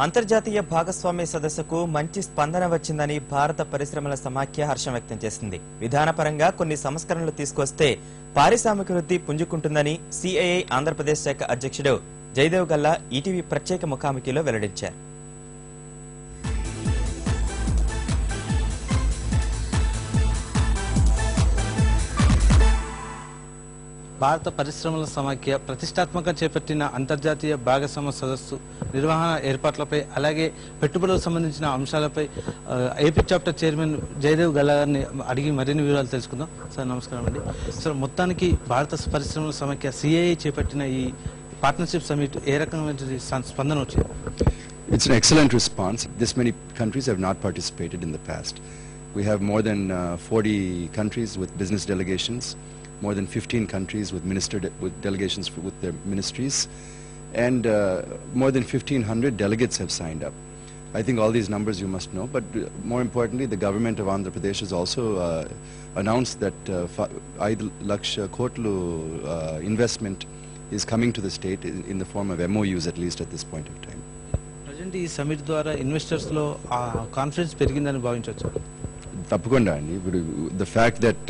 అంతర్జాతీయ భాగస్వామ్య సదస్సుకు మంచి స్పందన వచ్చిందని భారత పరిశ్రమల సమాఖ్య హర్షం వ్యక్తం చేసింది. విధానపరంగా కొన్ని సంస్కరణలు తీసుకొస్తే పారిశ్రామిక వృద్ధి పుంజుకుంటుందని సిఐఐ ఆంధ్రప్రదేశ్ శాఖ అధ్యక్షుడు జయదేవ్ గల్లా ఈటీవీ ప్రత్యేక ముఖాముఖిలో వెల్లడించారు. భారత పరిశ్రమల సమాఖ్య ప్రతిష్టాత్మకంగా చేపట్టిన అంతర్జాతీయ భాగస్వామ్య సదస్సు నిర్వహణ ఏర్పాట్లపై అలాగే పెట్టుబడులకు సంబంధించిన అంశాలపై AP chapter chairman Jayadev Galla గారిని అడిగి మరిన్ని వివరాలు తెలుసుకుందాం. సార్ నమస్కారం అండి. సార్ మొత్తానికి భారత పరిశ్రమల సమాఖ్య సిఐఐ చేపట్టిన ఈ పార్ట్నర్షిప్ సమిట్ ఏ రకమైన స్పందన వచ్చింది? It's an excellent response. This many countries have not participated in the past. We have more than 40 countries with business delegations, more than 15 countries with with delegations with their ministries, and more than 1,500 delegates have signed up. I think all these numbers you must know, but more importantly, the government of Andhra Pradesh has also announced that 5 lakh kotlu investment is coming to the state in the form of MOUs, at least at this point of time. Present ఈ summit ద్వారా investors లో confidence పెరిగిందని భావించవచ్చు. తప్పకుండా అండి. The fact that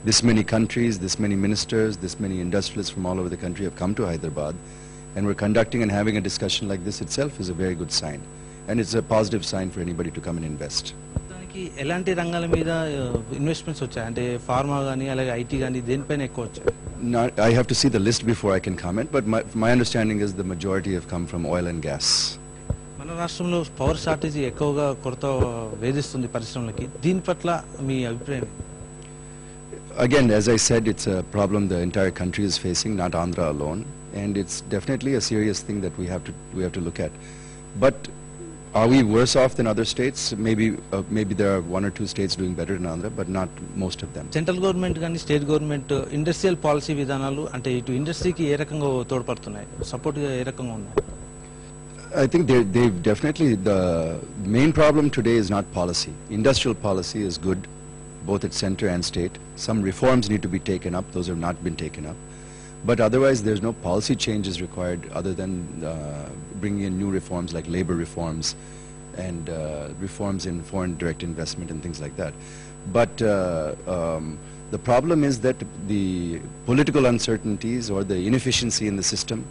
this many countries, this many ministers, this many industrialists from all over the country have come to Hyderabad and we're conducting and having a discussion like this itself is a very good sign, and it's a positive sign for anybody to come and invest. దానికి ఎలాంటి రంగాల మీద investments వచ్చాయి? అంటే pharma గానీ అలాగే IT గానీ దేనిపైన ఎక్కువ వచ్చాయి? I have to see the list before I can comment, but my understanding is the majority have come from oil and gas. మన రాష్ట్రంలో పవర్ షార్టేజ్ ఎక్కువగా కొరత వేధిస్తుంది పరిశ్రమలకి. దీని పట్ల మీ అభిప్రాయం? Again, as I said, it's a problem the entire country is facing, not Andhra alone, and it's definitely a serious thing that we have to look at. But are we worse off than other states? Maybe there are 1 or 2 states doing better than Andhra, but not most of them. Central government కానీ state government industrial policy విధానాలు అంటే ఇటు ఇండస్ట్రీకి ఏ రకంగా తోడ్పడుతున్నాయి, support ఏ రకంగా ఉన్నాయి? I think they've definitely, the main problem today is not policy. Industrial policy is good, both at center and state. Some reforms need to be taken up. Those have not been taken up. But otherwise, there's no policy changes required other than bringing in new reforms like labor reforms and reforms in foreign direct investment and things like that. But the problem is that the political uncertainties or the inefficiency in the system,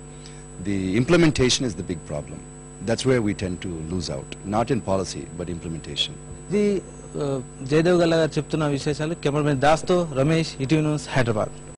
the implementation is the big problem. That's where we tend to lose out, not in policy, but implementation. ఇది జయదేవ్ గల్లా గారు చెప్తున్న విశేషాలు. Cameraman దాస్తో Ramesh, ETV news, Hyderabad.